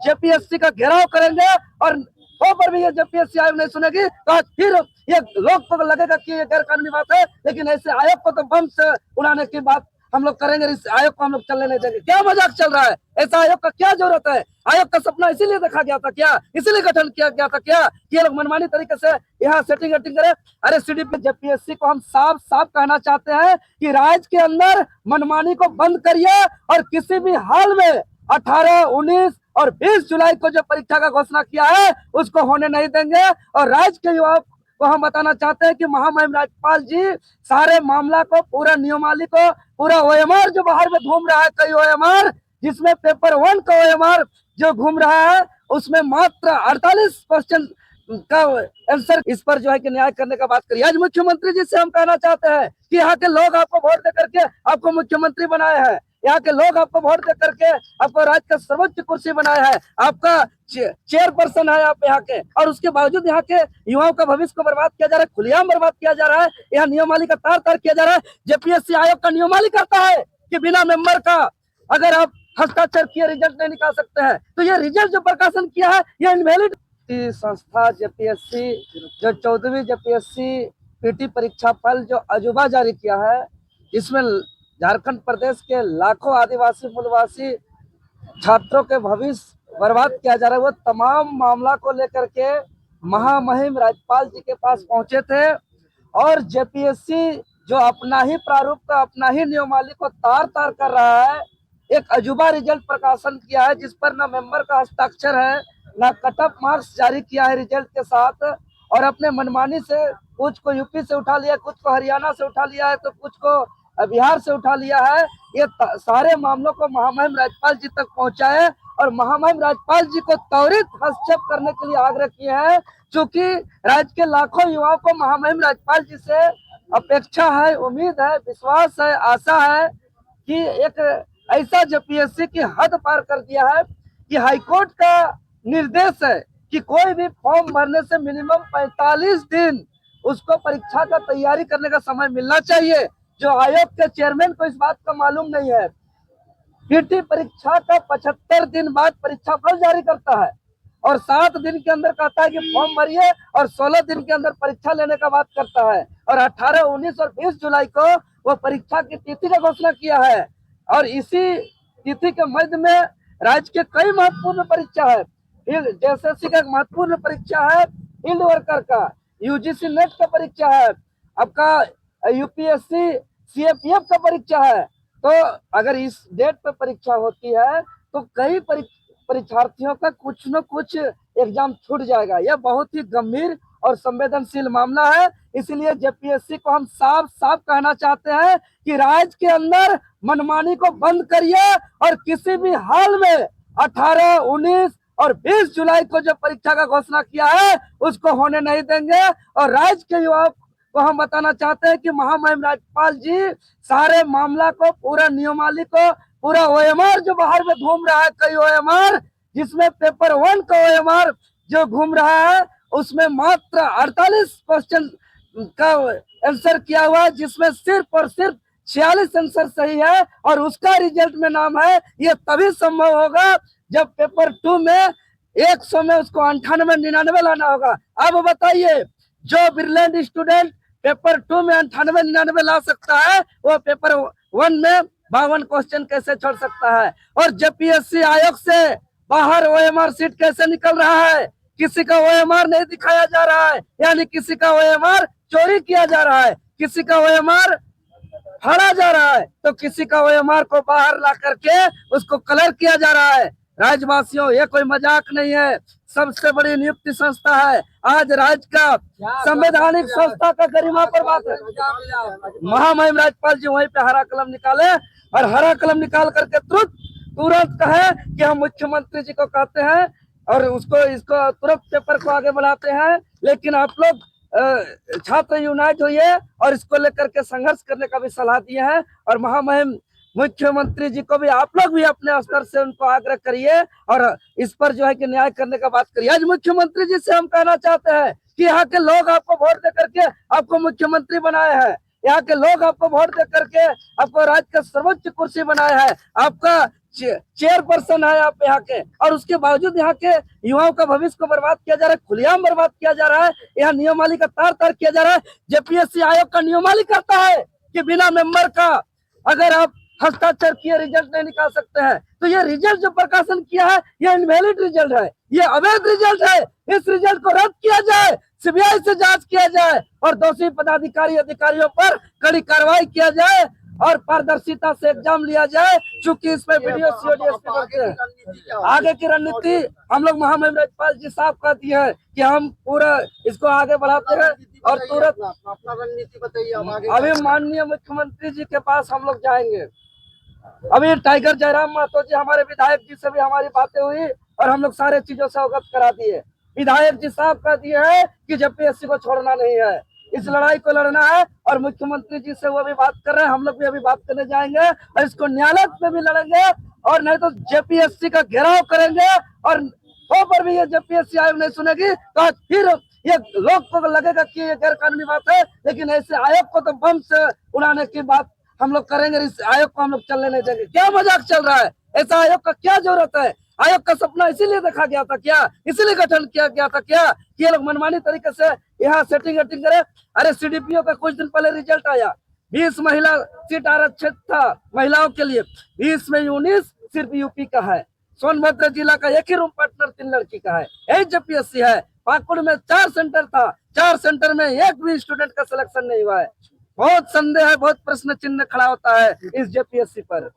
JPSC का घेराव करेंगे और तो पर भी ये जेपीएससी आयोग नहीं सुनेगी तो आज फिर ये लोग को लगेगा कि ये गैर कानूनी बात है, लेकिन ऐसे आयोग को तो बम से उड़ाने की बात हम लोग करेंगे। इस आयोग को हम लोग चलने नहीं देंगे। क्या मजाक चल रहा है? ऐसा आयोग का क्या जरूरत है? आयोग का सपना इसीलिए देखा गया था क्या? इसीलिए गठन किया गया था क्या कि ये लोग मनमानी तरीके से यहाँ सेटिंग वेटिंग करे? अरे सीडीपी जेपीएससी को हम साफ साफ कहना चाहते हैं कि राज्य के अंदर मनमानी को बंद करिए और किसी भी हाल में 18, 19 और 20 जुलाई को जो परीक्षा का घोषणा किया है उसको होने नहीं देंगे। और राज्य के युवाओं को हम बताना चाहते हैं कि महामहिम राज्यपाल जी सारे मामला को, पूरा नियमावली को, पूरा ओएमआर जो बाहर में घूम रहा है, कई ओएमआर जिसमें पेपर 1 का ओएमआर जो घूम रहा है उसमें मात्र 48 क्वेश्चन का आंसर, इस पर जो है कि न्याय करने का बात करिए। आज मुख्यमंत्री जी से हम कहना चाहते हैं कि यहाँ के लोग आपको वोट दे करके आपको मुख्यमंत्री बनाए हैं, यहाँ के लोग आपको वोट दे करके आपको राज्य का सर्वोच्च कुर्सी बनाया है, आपका चेयरपर्सन है आप यहाँ के, और उसके बावजूद यहाँ के युवाओं का भविष्य को बर्बाद किया जा रहा है, खुलेआम बर्बाद किया जा रहा है। यहाँ नियमावली का तार तार किया जा रहा है। जेपीएससी आयोग का नियमावली कहता है कि बिना मेंबर का अगर आप हस्ताक्षर किए रिजल्ट नहीं निकाल सकते हैं, तो ये रिजल्ट जो प्रकाशन किया है ये इनवैलिड संस्था जेपीएससी जो 14वीं जेपीएससी पीटी परीक्षा फल जो अजूबा जारी किया है, इसमें झारखंड प्रदेश के लाखों आदिवासी मूलवासी छात्रों के भविष्य बर्बाद किया जा रहा है। वो तमाम मामला को लेकर के महामहिम राज्यपाल जी के पास पहुंचे थे और जेपीएससी जो अपना ही प्रारूप का, अपना ही नियमावली को तार तार कर रहा है, एक अजूबा रिजल्ट प्रकाशन किया है जिस पर ना मेंबर का हस्ताक्षर है, ना कट ऑफ मार्क्स जारी किया है रिजल्ट के साथ, और अपने मनमानी से कुछ को यूपी से उठा लिया, कुछ को हरियाणा से उठा लिया है, तो कुछ को बिहार से उठा लिया है। ये सारे मामलों को महामहिम राज्यपाल जी तक पहुंचाए और महामहिम राज्यपाल जी को त्वरित हस्तक्षेप करने के लिए आग्रह किए हैं, क्योंकि राज्य के लाखों युवाओं को महामहिम राज्यपाल जी से अपेक्षा है, उम्मीद है, विश्वास है, आशा है कि एक ऐसा जेपीएससी की हद पार कर दिया है कि हाईकोर्ट का निर्देश है कि कोई भी फॉर्म भरने से मिनिमम 45 दिन उसको परीक्षा का तैयारी करने का समय मिलना चाहिए, जो आयोग के चेयरमैन को इस बात का मालूम नहीं है। पीटी परीक्षा का 75 दिन बाद परीक्षा फल जारी करता है और 7 दिन के अंदर कहता है कि फॉर्म भरिए और 16 दिन के अंदर परीक्षा लेने का बात करता है, और 18, 19 और 20 जुलाई को वो परीक्षा की तिथि का घोषणा किया है। और इसी तिथि के मध्य में राज्य के कई महत्वपूर्ण परीक्षा है, जेएसएससी का एक महत्वपूर्ण परीक्षा है, फील्ड वर्कर का, यूजीसी नेट का परीक्षा है, आपका यूपीएससी सीएपीएफ का परीक्षा है। तो अगर इस डेट पे परीक्षा होती है तो कई परीक्षार्थियों का कुछ न कुछ एग्जाम छूट जाएगा। यह बहुत ही गंभीर और संवेदनशील मामला है। इसलिए जेपीएससी को हम साफ साफ कहना चाहते हैं कि राज्य के अंदर मनमानी को बंद करिए और किसी भी हाल में 18, 19 और 20 जुलाई को जो परीक्षा का घोषणा किया है उसको होने नहीं देंगे। और राज्य के युवाओं को हम बताना चाहते हैं कि महामहिम राज्यपाल जी सारे मामला को, पूरा नियमावली को, पूरा ओएमआर जो बाहर में घूम रहा है, कई ओएमआर जिसमें पेपर 1 का ओएमआर जो घूम रहा है उसमें मात्र 48 क्वेश्चन का आंसर किया हुआ है, जिसमें सिर्फ और सिर्फ 46 आंसर सही है और उसका रिजल्ट में नाम है। ये तभी संभव होगा जब पेपर 2 में 100 में उसको 98, 99 लाना होगा। अब बताइए, जो ब्रिलियंट स्टूडेंट पेपर 2 में 98, 99 ला सकता है वो पेपर 1 में 52 क्वेश्चन कैसे छोड़ सकता है? और जेपीएससी आयोग से बाहर ओएमआर सीट कैसे निकल रहा है? किसी का ओएमआर नहीं दिखाया जा रहा है, यानी किसी का ओएमआर चोरी किया जा रहा है, किसी का ओएमआर फाड़ा जा रहा है, तो किसी का ओएमआर को बाहर ला करके उसको कलर किया जा रहा है। राज्यवासियों, ये कोई मजाक नहीं है, सबसे बड़ी नियुक्ति संस्था है। आज राज्य का संवैधानिक संस्था का गरिमा पर बात है। महामहिम राज्यपाल जी वहीं पे हरा कलम निकाले और हरा कलम निकाल करके तुरंत कहे कि हम मुख्यमंत्री जी को कहते हैं और इसको तुरंत पेपर को आगे बढ़ाते हैं। लेकिन आप लोग छात्र यूनाइट हुए और इसको लेकर के संघर्ष करने का भी सलाह दिए हैं। और महामहिम मुख्यमंत्री जी को भी आप लोग भी अपने स्तर से उनको आग्रह करिए और इस पर जो है कि न्याय करने का बात करिए। आज मुख्यमंत्री जी से हम कहना चाहते हैं कि यहाँ के लोग आपको वोट दे करके आपको मुख्यमंत्री बनाए हैं, यहाँ के लोग आपको वोट दे करके आपको राज्य का सर्वोच्च कुर्सी बनाया है, आपका चेयरपर्सन है आप यहाँ के, और उसके बावजूद यहाँ के युवाओं का भविष्य को बर्बाद किया जा रहा है, खुलेआम बर्बाद किया जा रहा है। यहाँ नियमावली का तार तार किया जा रहा है। जेपीएससी आयोग का नियमावली करता है कि बिना मेंबर का अगर आप हस्ताक्षर किए रिजल्ट नहीं निकाल सकते हैं। तो ये रिजल्ट जो प्रकाशन किया है ये इनवैलिड रिजल्ट है, ये अवैध रिजल्ट है। इस रिजल्ट को रद्द किया जाए, सीबीआई से जांच किया जाए और दोषी पदाधिकारी अधिकारियों पर कड़ी कार्रवाई किया जाए और पारदर्शिता से एग्जाम लिया जाए। चूंकि इसमें वीडियो सीओडीएसपी बनते हैं। आगे की रणनीति हम लोग महामहिम राज्यपाल जी साहब कहती है कि हम पूरा इसको आगे बढ़ाते हैं और तुरंत अपना रणनीति बताइए। अभी माननीय मुख्यमंत्री जी के पास हम लोग जाएंगे। अभी टाइगर जयराम महतो जी हमारे विधायक जी से भी हमारी बातें हुई और हम लोग सारे चीजों से अवगत करा दिए। विधायक जी साहब कह दिए हैं कि जेपीएससी को छोड़ना नहीं है, इस लड़ाई को लड़ना है और मुख्यमंत्री जी से वो भी बात कर रहे हैं, हम लोग भी अभी बात करने जाएंगे और इसको न्यायालय में भी लड़ेंगे और नहीं तो जेपीएससी का घेराव करेंगे और वो पर भी ये जेपीएससी आयोग नहीं सुनेगी तो फिर ये लोग को लगेगा कि ये गैर कानूनी बात है, लेकिन ऐसे आयोग को तो बम से उड़ाने की बात हम लोग करेंगे। इस आयोग को हम लोग चलने नहीं देंगे। क्या मजाक चल रहा है? ऐसा आयोग का क्या जरूरत है? आयोग का सपना इसीलिए देखा गया था क्या? इसीलिए गठन किया गया था क्या कि ये लोग मनमानी तरीके से यहाँ सेटिंग वेटिंग करे? अरे सीडीपीओ का कुछ दिन पहले रिजल्ट आया, 20 महिला सीट आरक्षित था महिलाओं के लिए, 20 में 19 सिर्फ यूपी का है। सोनभद्र जिला का एक ही रूम पार्टनर 3 लड़की का है। यही जेपीएससी है। पाकुड़ में 4 सेंटर था, 4 सेंटर में एक भी स्टूडेंट का सिलेक्शन नहीं हुआ है। बहुत संदेह है, बहुत प्रश्न चिन्ह खड़ा होता है इस जेपीएससी पर।